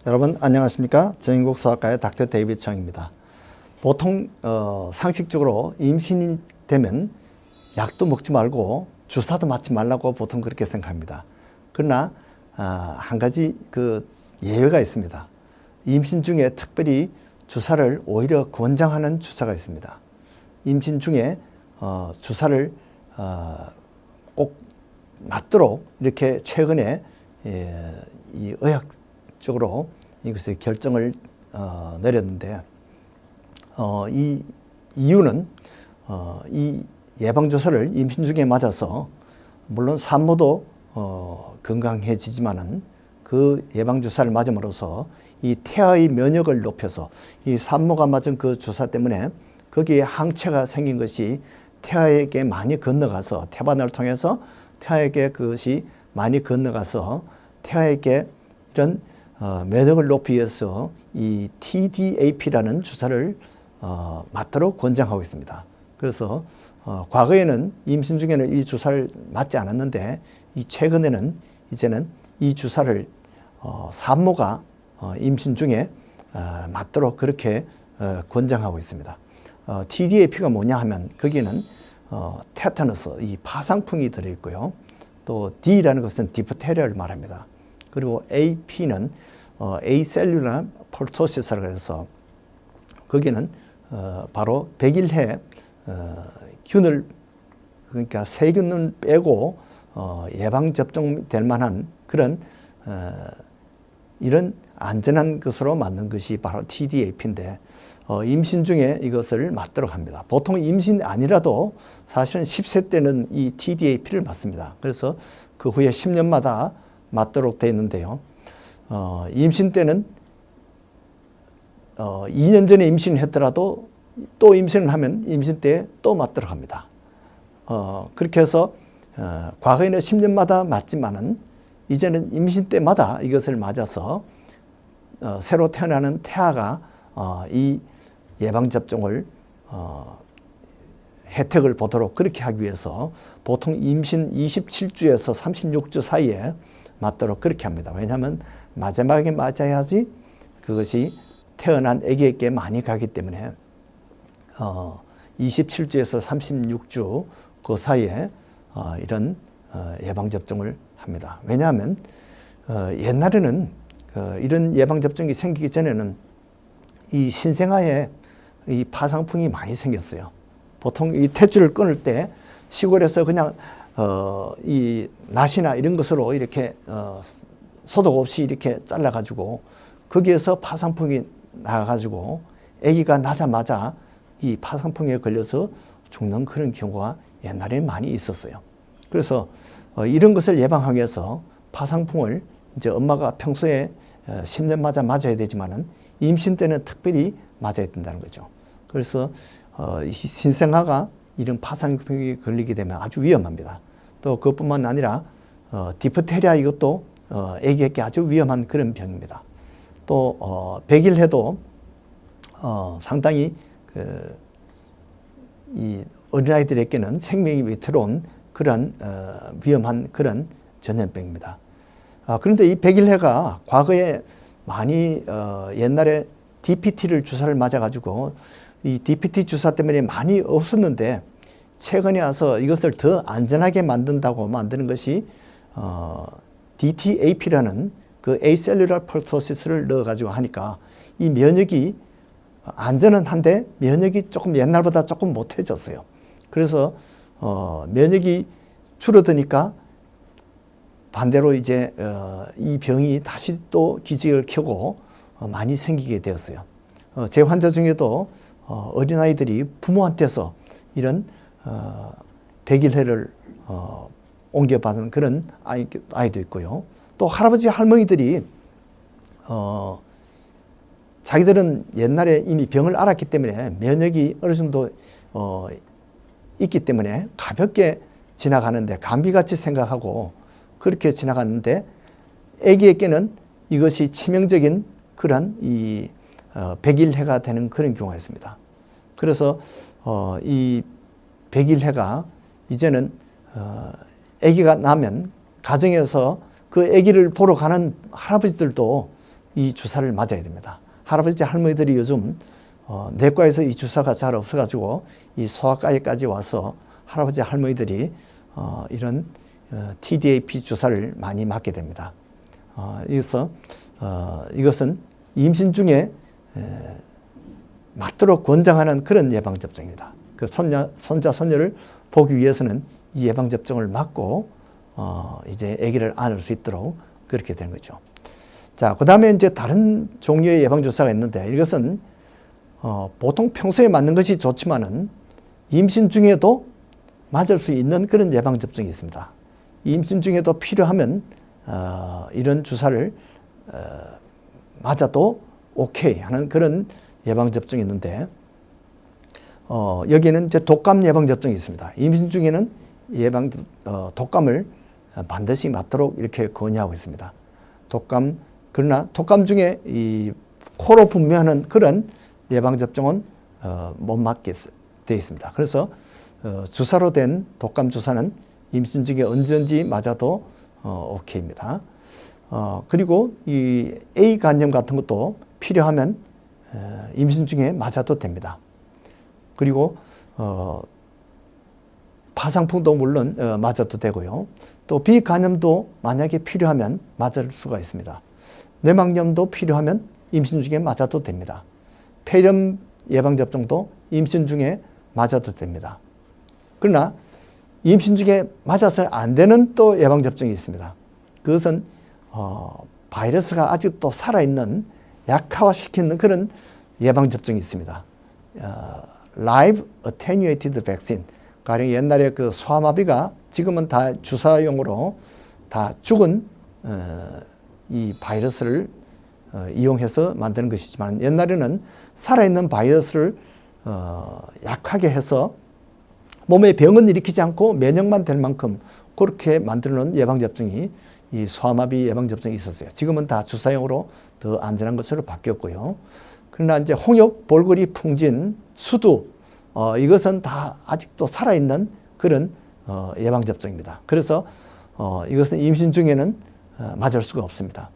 여러분 안녕하십니까? 정인국소아과의 닥터 데이비드 청입니다. 보통 상식적으로 임신이 되면 약도 먹지 말고 주사도 맞지 말라고 보통 그렇게 생각합니다. 그러나 한 가지 예외가 있습니다. 임신 중에 특별히 주사를 오히려 권장하는 주사가 있습니다. 임신 중에 주사를 꼭 맞도록 이렇게 최근에 이 의학적으로 이것의 결정을 내렸는데, 이 이유는 이 예방주사를 임신 중에 맞아서 물론 산모도 건강해지지만은 그 예방주사를 맞음으로써 이 태아의 면역을 높여서 이 산모가 맞은 그 주사 때문에 거기에 항체가 생긴 것이 태아에게 많이 건너가서 태반을 통해서 태아에게 그것이 많이 건너가서 태아에게 이런 면역을 높이기 위해서 이 TDAP라는 주사를 맞도록 권장하고 있습니다. 그래서 과거에는 임신 중에는 이 주사를 맞지 않았는데 최근에는 이제는 이 주사를 산모가 임신 중에 맞도록 그렇게 권장하고 있습니다. TDAP가 뭐냐 하면 거기에는 테타너스, 이 파상풍이 들어있고요. 또 D라는 것은 디프테리아를 말합니다. 그리고 AP는 에이셀룰라 폴토시스라고 해서 거기는 바로 백일해 균을, 그러니까 세균을 빼고 예방접종 될 만한 그런 이런 안전한 것으로 만든 것이 바로 TDAP인데 임신 중에 이것을 맞도록 합니다. 보통 임신 아니라도 사실은 10세 때는 이 TDAP를 맞습니다. 그래서 그 후에 10년마다 맞도록 되어 있는데요. 임신 때는 2년 전에 임신을 했더라도 또 임신을 하면 임신 때에 또 맞도록 합니다. 그렇게 해서 과거에는 10년마다 맞지만은 이제는 임신 때마다 이것을 맞아서 새로 태어나는 태아가 이 예방접종을 혜택을 보도록 그렇게 하기 위해서 보통 임신 27주에서 36주 사이에 맞도록 그렇게 합니다. 왜냐하면 마지막에 맞아야지 그것이 태어난 아기에게 많이 가기 때문에 27주에서 36주 그 사이에 이런 예방접종을 합니다. 왜냐하면 옛날에는 이런 예방접종이 생기기 전에는 이 신생아에 이 파상풍이 많이 생겼어요. 보통 이 탯줄을 끊을 때 시골에서 그냥 이 낫이나 이런 것으로 이렇게 소독 없이 이렇게 잘라가지고 거기에서 파상풍이 나가가지고 아기가 나자마자 이 파상풍에 걸려서 죽는 그런 경우가 옛날에 많이 있었어요. 그래서 이런 것을 예방하기 위해서 파상풍을 이제 엄마가 평소에 10년마다 맞아야 되지만은 임신 때는 특별히 맞아야 된다는 거죠. 그래서 신생아가 이런 파상풍에 걸리게 되면 아주 위험합니다. 또 그것뿐만 아니라 디프테리아 이것도 아기에게 아주 위험한 그런 병입니다. 또 백일해도 상당히 이 어린아이들에게는 생명이 위태로운 그런 위험한 그런 전염병입니다. 그런데 이 백일해가 과거에 많이 옛날에 DPT를 주사를 맞아가지고 이 DPT 주사 때문에 많이 없었는데 최근에 와서 이것을 더 안전하게 만든다고 만드는 것이 DTAP라는 그 에이셀룰라 폴토시스를 넣어가지고 하니까 이 면역이 안전은 한데 면역이 조금 옛날보다 조금 못해졌어요. 그래서 면역이 줄어드니까 반대로 이제 이 병이 다시 또 기지개를 켜고 많이 생기게 되었어요. 제 환자 중에도 어린아이들이 부모한테서 이런 백일해를 옮겨받은 그런 아이도 있고요. 또 할아버지 할머니들이 자기들은 옛날에 이미 병을 알았기 때문에 면역이 어느 정도 있기 때문에 가볍게 지나가는데 감기같이 생각하고 그렇게 지나갔는데 아기에게는 이것이 치명적인 그런 이 백일해가 되는 그런 경우가 있습니다. 그래서 이 백일해가 이제는 아기가 나면 가정에서 그 아기를 보러 가는 할아버지들도 이 주사를 맞아야 됩니다. 할아버지 할머니들이 요즘 내과에서 이 주사가 잘 없어가지고 이 소아과에까지 와서 할아버지 할머니들이 이런 TDAP 주사를 많이 맞게 됩니다. 이것은 임신 중에 맞도록 권장하는 그런 예방접종입니다. 그 손자, 손녀를 보기 위해서는 이 예방접종을 맞고 이제 아기를 안을 수 있도록 그렇게 되는 거죠. 자, 그 다음에 이제 다른 종류의 예방주사가 있는데 이것은 보통 평소에 맞는 것이 좋지만은 임신 중에도 맞을 수 있는 그런 예방접종이 있습니다. 임신 중에도 필요하면 이런 주사를 맞아도 오케이 하는 그런 예방접종이 있는데 여기에는 이제 독감 예방접종이 있습니다. 임신 중에는 독감을 반드시 맞도록 이렇게 권유하고 있습니다. 그러나 독감 중에 이 코로 분비하는 그런 예방접종은 못 맞게 되어 있습니다. 그래서 주사로 된 독감 주사는 임신 중에 언제든지 맞아도 오케이입니다. 그리고 이 A 간염 같은 것도 필요하면 임신 중에 맞아도 됩니다. 그리고 파상풍도 물론 맞아도 되고요. 또 B 간염도 만약에 필요하면 맞을 수가 있습니다. 뇌막염도 필요하면 임신 중에 맞아도 됩니다. 폐렴 예방접종도 임신 중에 맞아도 됩니다. 그러나 임신 중에 맞아서 안 되는 또 예방접종이 있습니다. 그것은 바이러스가 아직도 살아있는 약화시키는 그런 예방접종이 있습니다. Live Attenuated Vaccine. 가령 옛날에 그 소아마비가 지금은 다 주사용으로 다 죽은 이 바이러스를 이용해서 만드는 것이지만 옛날에는 살아있는 바이러스를 약하게 해서 몸에 병은 일으키지 않고 면역만 될 만큼 그렇게 만드는 예방접종이 이 소아마비 예방접종이 있었어요. 지금은 다 주사용으로 더 안전한 것으로 바뀌었고요. 그러나 이제 홍역, 볼거리, 풍진, 수두 이것은 다 아직도 살아있는 그런 예방접종입니다. 그래서 이것은 임신 중에는 맞을 수가 없습니다.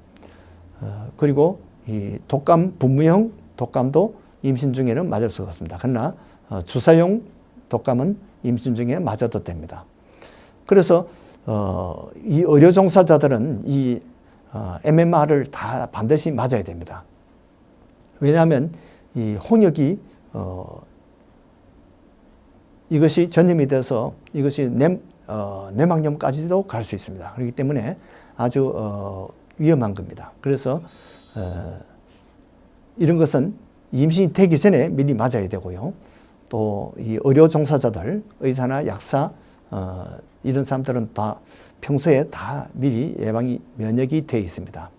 그리고 이 독감, 분무형 독감도 임신 중에는 맞을 수가 없습니다. 그러나 주사용 독감은 임신 중에 맞아도 됩니다. 그래서 이 의료 종사자들은 이 MMR을 다 반드시 맞아야 됩니다. 왜냐하면 이 홍역이 이것이 전염이 돼서 이것이 뇌막염까지도 갈 수 있습니다. 그렇기 때문에 아주 위험한 겁니다. 그래서 이런 것은 임신이 되기 전에 미리 맞아야 되고요. 또 이 의료 종사자들, 의사나 약사 이런 사람들은 다 평소에 다 미리 면역이 되어 있습니다.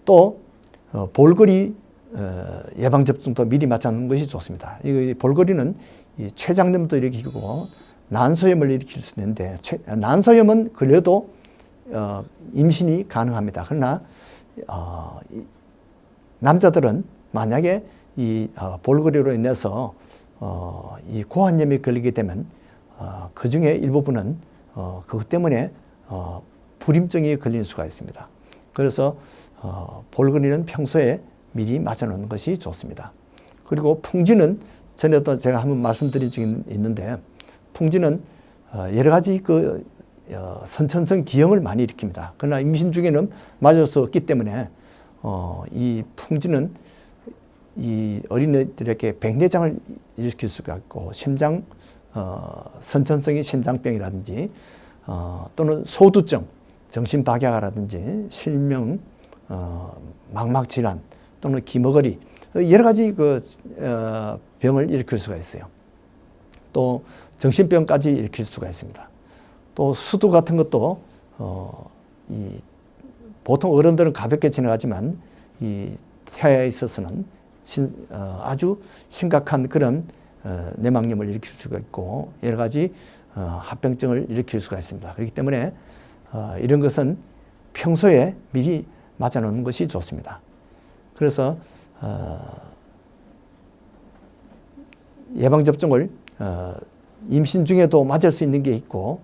또 볼거리 예방접종도 미리 맞는 것이 좋습니다. 이 볼거리는 이 췌장염도 일으키고 난소염을 일으킬 수 있는데 난소염은 그래도 임신이 가능합니다. 그러나 남자들은 만약에 이 볼거리로 인해서 이 고환염이 걸리게 되면 그 중에 일부분은 그것 때문에 불임증이 걸릴 수가 있습니다. 그래서 볼거리는 평소에 미리 맞아놓는 것이 좋습니다. 그리고 풍진은 전에도 제가 한번 말씀드린 적이 있는데 풍진은 여러 가지 그 선천성 기형을 많이 일으킵니다. 그러나 임신 중에는 맞을 수 없기 때문에 이 풍진은 이 어린애들에게 백내장을 일으킬 수가 있고 심장 선천성의 심장병이라든지 또는 소두증, 정신박약이라든지 실명, 망막질환 또는 기머거리 여러 가지 그 병을 일으킬 수가 있어요. 또 정신병까지 일으킬 수가 있습니다. 또 수두 같은 것도 보통 어른들은 가볍게 지나가지만 이 태아에 있어서는 아주 심각한 그런 뇌막염을 일으킬 수가 있고 여러 가지 합병증을 일으킬 수가 있습니다. 그렇기 때문에 이런 것은 평소에 미리 맞아놓는 것이 좋습니다. 그래서 예방접종을 임신 중에도 맞을 수 있는 게 있고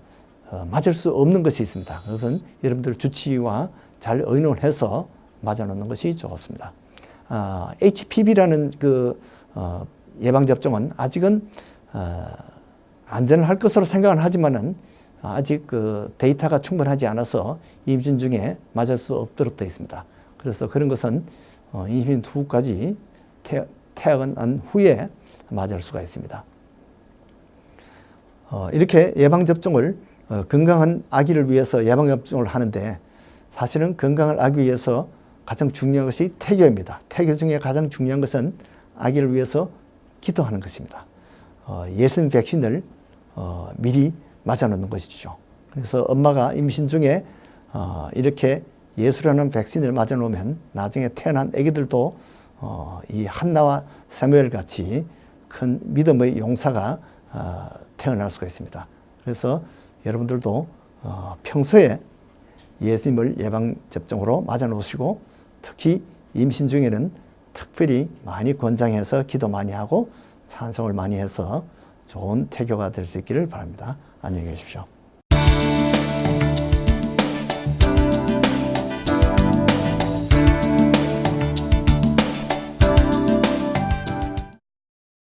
맞을 수 없는 것이 있습니다. 그것은 여러분들 주치의와 잘 의논해서 맞아놓는 것이 좋습니다. HPV라는 예방접종은 아직은 안전할 것으로 생각은 하지만은 아직 데이터가 충분하지 않아서 임신 중에 맞을 수 없도록 되어 있습니다. 그래서 그런 것은 임신 후까지 태아가 난 후에 맞을 수가 있습니다. 이렇게 예방접종을 건강한 아기를 위해서 예방접종을 하는데 사실은 건강한 아기 위해서 가장 중요한 것이 태교입니다. 태교 중에 가장 중요한 것은 아기를 위해서 기도하는 것입니다. 예수님 백신을 미리 맞아놓는 것이죠. 그래서 엄마가 임신 중에 이렇게 예수라는 백신을 맞아놓으면 나중에 태어난 아기들도 이 한나와 사무엘 같이 큰 믿음의 용사가 태어날 수가 있습니다. 그래서 여러분들도 평소에 예수님을 예방접종으로 맞아놓으시고 특히 임신 중에는 특별히 많이 권장해서 기도 많이 하고 찬송을 많이 해서 좋은 태교가 될 수 있기를 바랍니다. 안녕히 계십시오.